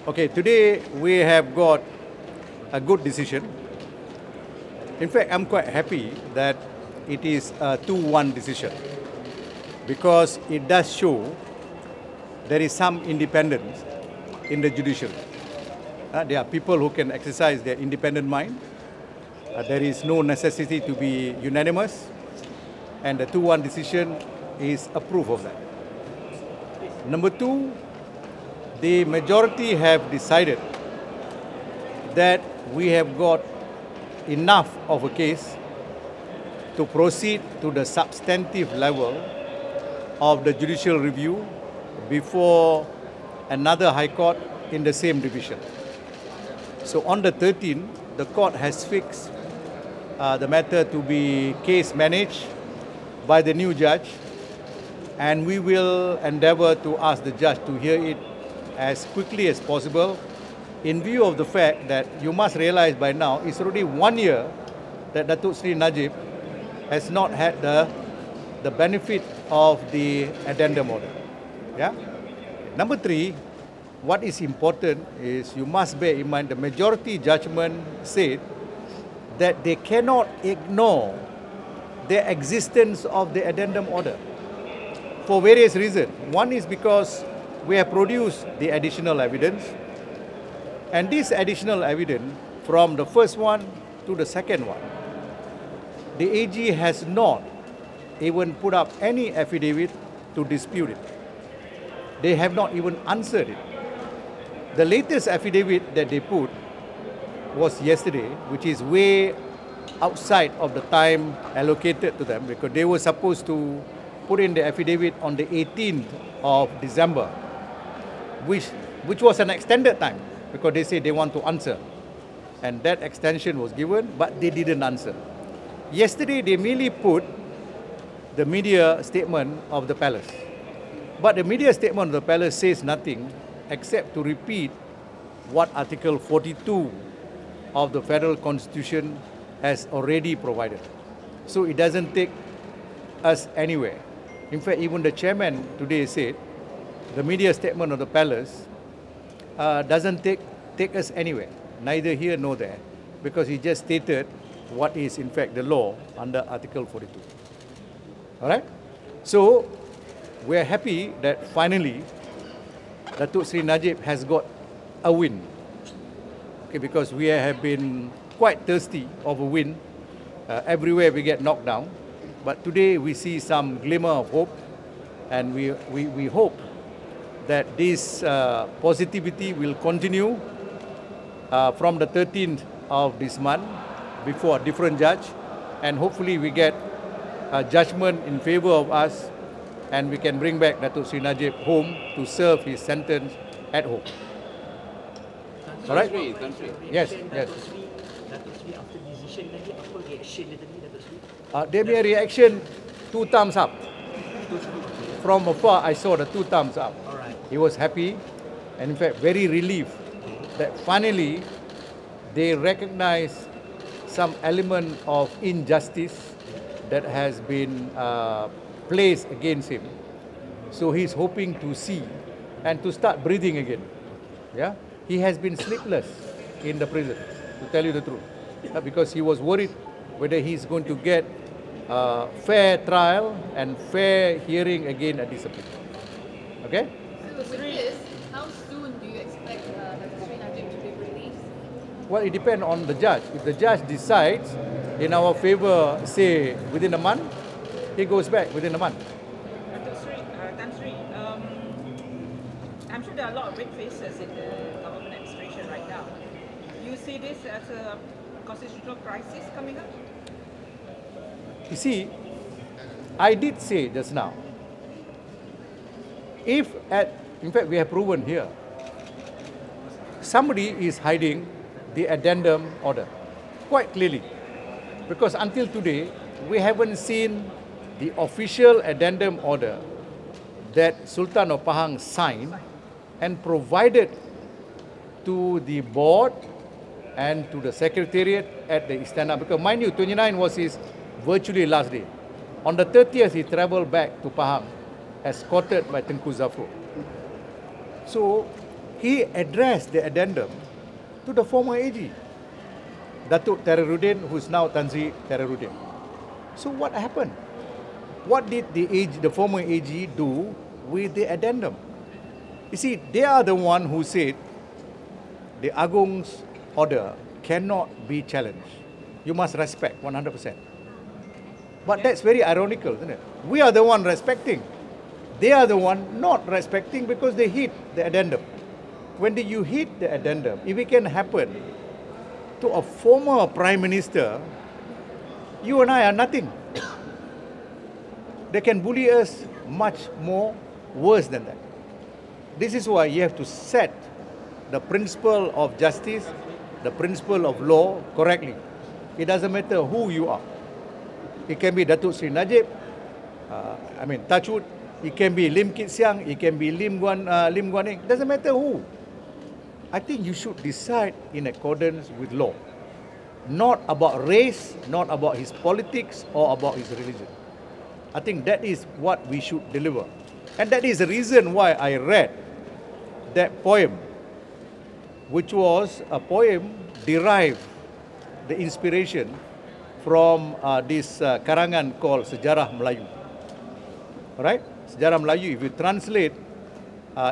Okay, today we have got a good decision. In fact, I'm quite happy that it is a 2-1 decision because it does show there is some independence in the judiciary. There are people who can exercise their independent mind. There is no necessity to be unanimous, and the 2-1 decision is a proof of that. Number two, the majority have decided that we have got enough of a case to proceed to the substantive level of the judicial review before another High Court in the same division. So on the 13th, the court has fixed the matter to be case managed by the new judge, and we will endeavour to ask the judge to hear it as quickly as possible, in view of the fact that you must realise by now it's already 1 year that Datuk Seri Najib has not had the benefit of the addendum order. Yeah. Number three, what is important is you must bear in mind the majority judgment said that they cannot ignore the existence of the addendum order for various reasons. One is because we have produced the additional evidence, and this additional evidence from the first one to the second one, the AG has not even put up any affidavit to dispute it. They have not even answered it. The latest affidavit that they put was yesterday, which is way outside of the time allocated to them, because they were supposed to put in the affidavit on the 18th of December, which was an extended time, because they say they want to answer. And that extension was given, but they didn't answer. Yesterday, they merely put the media statement of the palace. But the media statement of the palace says nothing except to repeat what Article 42 of the Federal Constitution has already provided. So it doesn't take us anywhere. In fact, even the chairman today said the media statement of the palace doesn't take us anywhere, neither here nor there, because he just stated what is in fact the law under Article 42. All right? So we are happy that finally Datuk Seri Najib has got a win. Okay, because we have been quite thirsty of a win. Everywhere we get knocked down. But today we see some glimmer of hope, and we hope that this positivity will continue from the 13th of this month before a different judge, and hopefully we get a judgment in favour of us, and we can bring back Datuk Seri Najib home to serve his sentence at home. All right? Yes, yes. Datuk Seri after decision tadi, apa reaction dia tadi, Datuk Seri? Dia punya reaction 2 thumbs up. From afar, I saw the 2 thumbs up. Alright. He was happy, and in fact very relieved that finally they recognize some element of injustice that has been placed against him. So he's hoping to see and to start breathing again. Yeah, he has been sleepless in the prison, to tell you the truth, because he was worried whether he's going to get fair trial and fair hearing again at discipline. Okay? So with this, how soon do you expect Datuk Seri Najib to be released? Well, it depends on the judge. If the judge decides in our favour, say within a month, he goes back within a month. Datuk Seri, Tan Sri, I'm sure there are a lot of red faces in the government administration right now. Do you see this as a constitutional crisis coming up? You see, I did say just now, in fact we have proven here, somebody is hiding the addendum order quite clearly, because until today we haven't seen the official addendum order that Sultan of Pahang signed and provided to the board and to the secretariat at the Istana. Because mind you, 29 was his virtually last day. On the 30th, he travelled back to Pahang, escorted by Tengku Zafrul. So, he addressed the addendum to the former AG, Datuk Teraruddin, who is now Tan Sri Teraruddin. So what happened? What did the former AG do with the addendum? You see, they are the one who said the Agong's order cannot be challenged. You must respect 100%. But that's very ironical, isn't it? We are the one respecting. They are the one not respecting because they hit the addendum. When you hit the addendum, if it can happen to a former Prime Minister, you and I are nothing. They can bully us much more worse than that. This is why you have to set the principle of justice, the principle of law correctly. It doesn't matter who you are. It can be Datuk Sri Najib, Touchwood, it can be Lim Kit Siang, it can be Lim Guan Eng. It doesn't matter who. I think you should decide in accordance with law. Not about race, not about his politics or about his religion. I think that is what we should deliver. And that is the reason why I read that poem, which was a poem derived the inspiration from this karangan called Sejarah Melayu. Alright? Sejarah Melayu, if you translate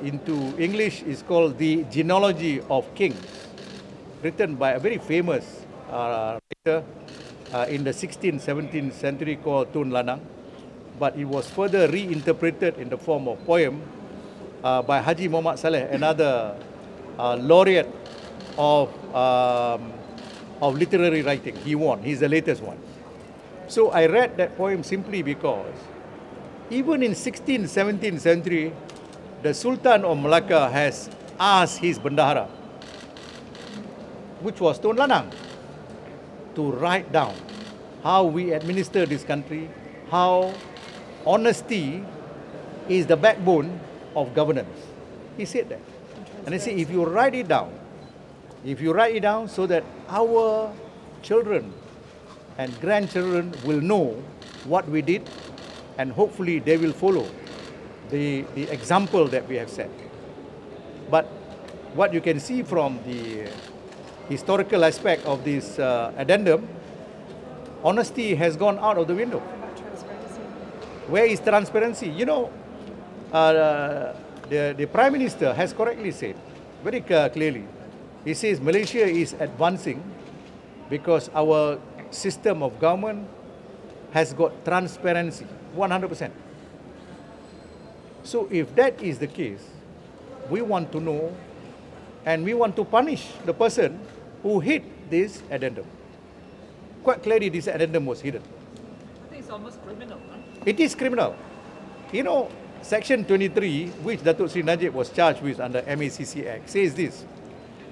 into English, is called The Genealogy of Kings, written by a very famous writer in the 16th, 17th century called Tun Lanang. But it was further reinterpreted in the form of poem by Haji Muhammad Saleh, another laureate of literary writing. He won. He's the latest one. So I read that poem simply because even in 16th, 17th century, the Sultan of Malacca has asked his bendahara, which was Tun Lanang, to write down how we administer this country, how honesty is the backbone of governance. He said that. And I say, if you write it down so that our children and grandchildren will know what we did, and hopefully they will follow the example that we have set. But what you can see from the historical aspect of this addendum, honesty has gone out of the window. Where is transparency? You know, the Prime Minister has correctly said, very clearly, he says Malaysia is advancing because our system of government has got transparency, 100%. So if that is the case, we want to know and we want to punish the person who hid this addendum. Quite clearly, this addendum was hidden. I think it's almost criminal. Huh? It is criminal. You know, Section 23, which Datuk Sri Najib was charged with under MACC Act, says this: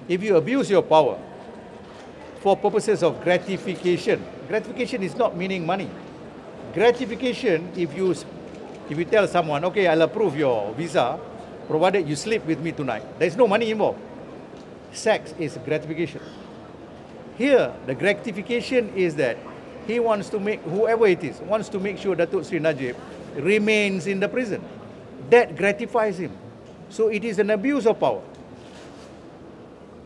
if you abuse your power for purposes of gratification, gratification is not meaning money. Gratification, if you tell someone, okay, I'll approve your visa, provided you sleep with me tonight, there's no money involved. Sex is gratification. Here, the gratification is that he wants to make, whoever it is, wants to make sure Datuk Sri Najib remains in the prison. That gratifies him. So it is an abuse of power.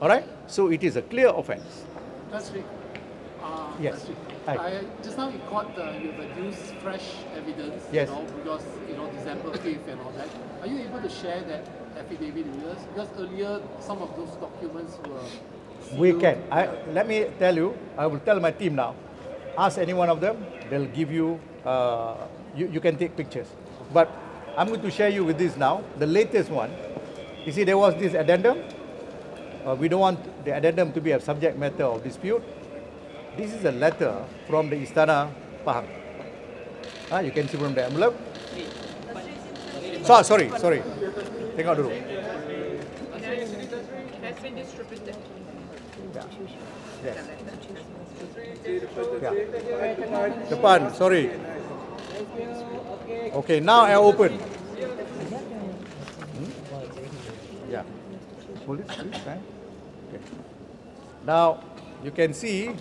Alright? So it is a clear offense. That's right. Yes. Just now you caught you've adduced fresh evidence, Yes. Because December 5th and all that. Are you able to share that affidavit with us? Because earlier some of those documents were sealed. We can. Let me tell you, I will tell my team now. Ask any one of them, they'll give you, you can take pictures. But I'm going to share you with this now, the latest one. You see, there was this addendum. We don't want the addendum to be a subject matter of dispute. This is a letter from the Istana Pahang. You can see from the envelope. Sorry. Tengok dulu. Has been distributed. Yes. Depan, sorry. Okay, now I open. Yeah. Hold it, please. Okay. Now, you can see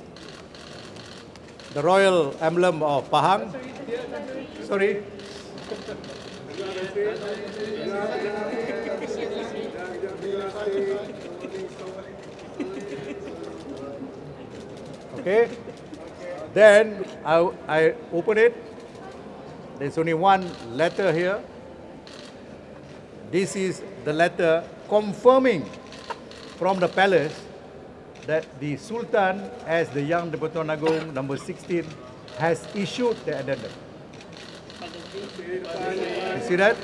the royal emblem of Pahang. Sorry. Okay. Then I open it. There's only one letter here. This is the letter confirming from the palace that the Sultan, as the young di-Pertuan Agong number 16, has issued the addendum. You see that?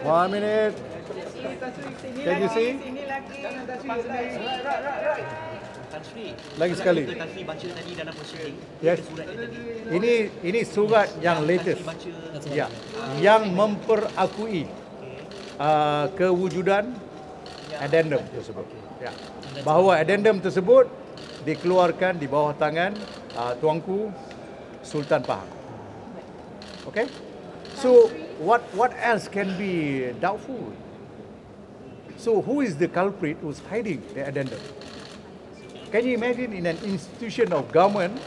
One minute. Can you see? Tan Sri, Lagi sekali. Tan Sri baca tadi dalam proceeding. Yes. Surat dia tadi. Ini surat yang latest. Baca Ya, yang memperakui kewujudan addendum tersebut. Ya. Bahawa addendum tersebut dikeluarkan di bawah tangan tuanku Sultan Pahang. Okay? So what else can be doubtful? So who is the culprit who's hiding the addendum? Can you imagine in an institution of government,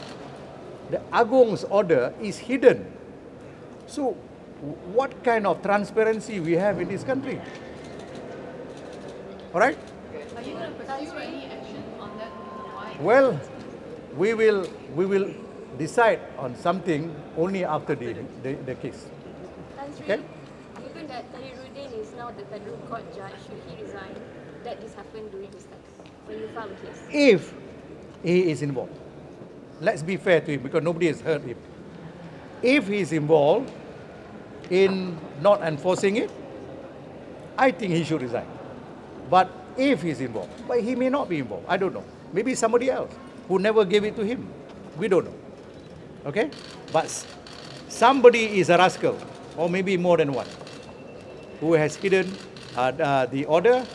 the Agong's order is hidden? So what kind of transparency we have in this country? All right? Are you going to pursue any action on that? Why? Well, we will decide on something only after the case. Tan Sri, Okay. given that Tahirudin is now the federal court judge, should he resign? That this happened during his time when you filed the case. If he is involved, let's be fair to him because nobody has heard him. If he is involved in not enforcing it, I think he should resign. But if he's involved, but he may not be involved, I don't know. Maybe somebody else who never gave it to him. We don't know. Okay? But somebody is a rascal, or maybe more than one, who has hidden the order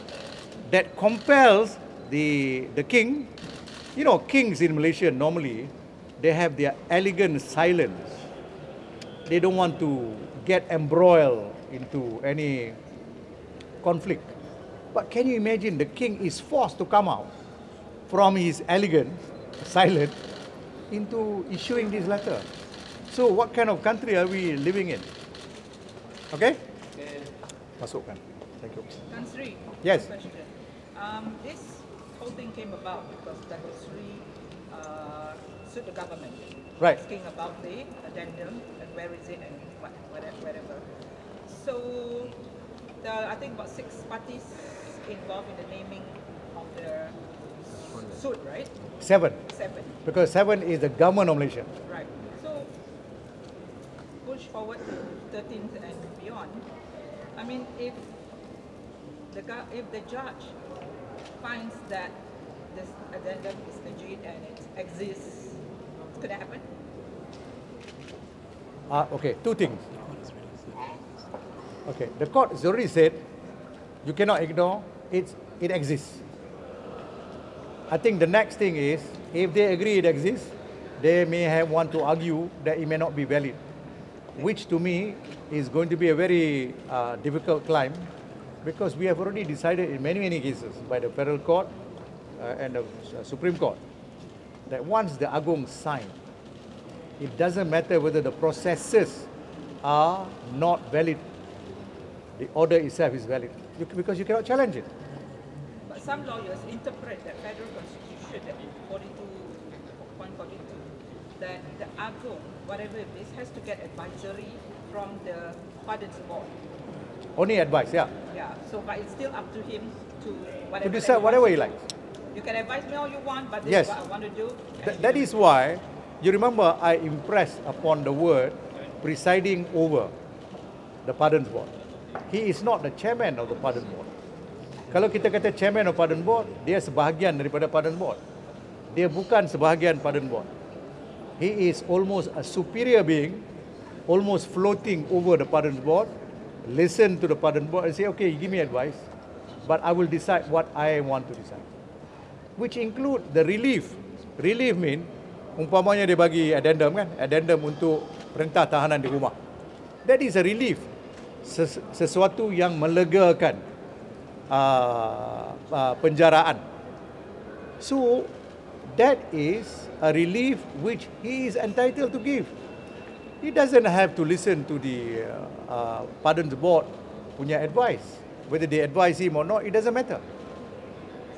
that compels the king. You know, kings in Malaysia normally, they have their elegant silence. They don't want to get embroiled into any conflict. But can you imagine the king is forced to come out from his elegant silence into issuing this letter? So what kind of country are we living in? Okay? Masukkan. Thank you. Tan Sri, Yes. question. This whole thing came about because Tan Sri sued the government, Right. asking about the addendum and where is it and whatever. So I think about 6 parties involved in the naming of the suit, right? 7. 7, Because 7 is the government of Malaysia. right. So push forward to 13th and beyond. I mean, if the judge finds that this addendum is legit and it exists, could that happen? Okay, 2 things. Okay, the court has already said you cannot ignore it exists. I think the next thing is, if they agree it exists, they may want to argue that it may not be valid, which to me is going to be a very difficult climb, because we have already decided in many cases by the federal court and the Supreme Court that once the Agong sign, it doesn't matter whether the processes are not valid. The order itself is valid because you cannot challenge it. But some lawyers interpret the federal constitution, that 42.42, that the Agong, whatever it is, has to get advisory from the pardons board. Only advice, yeah. Yeah. So, but it's still up to him to To whatever. decide that whatever he wants. likes. You can advise me all you want, but this Yes. is what I want to do. That is why, you remember I impressed upon the word presiding over the pardons board. He is not the chairman of the pardon board. Kalau kita kata chairman of pardon board, dia sebahagian daripada pardon board. Dia bukan sebahagian pardon board. He is almost a superior being, almost floating over the pardon board, listen to the pardon board and say, okay, give me advice, but I will decide what I want to decide. Which include the relief. Relief mean, umpamanya dia bagi addendum kan, addendum untuk perintah tahanan di rumah. That is a relief. Sesuatu yang melegakan penjaraan. So, that is a relief which he is entitled to give. He doesn't have to listen to the pardons board punya advice. Whether they advise him or not, it doesn't matter.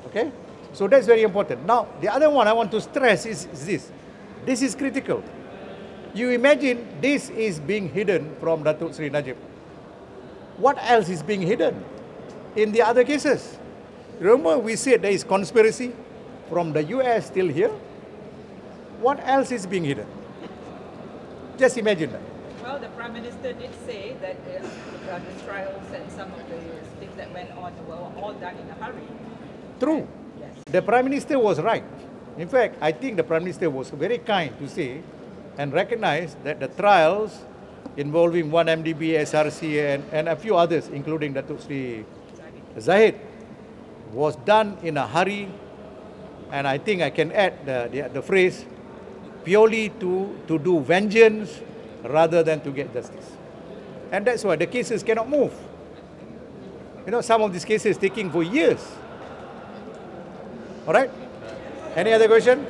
Okay? So that's very important. Now, the other one I want to stress is this. This is critical. You imagine this is being hidden from Datuk Seri Najib. What else is being hidden in the other cases? Remember we said there is conspiracy from the US till here. What else is being hidden? Just imagine that. Well, the Prime Minister did say that the trials and some of the things that went on were all done in a hurry. True. Yes. The Prime Minister was right. In fact, I think the Prime Minister was very kind to say and recognize that the trials involving 1MDB, SRC and a few others, including Datuk Seri Zahid, was done in a hurry, and I think I can add the phrase, purely to do vengeance rather than to get justice. And that's why the cases cannot move. You know, some of these cases taking for years. All right? Any other question?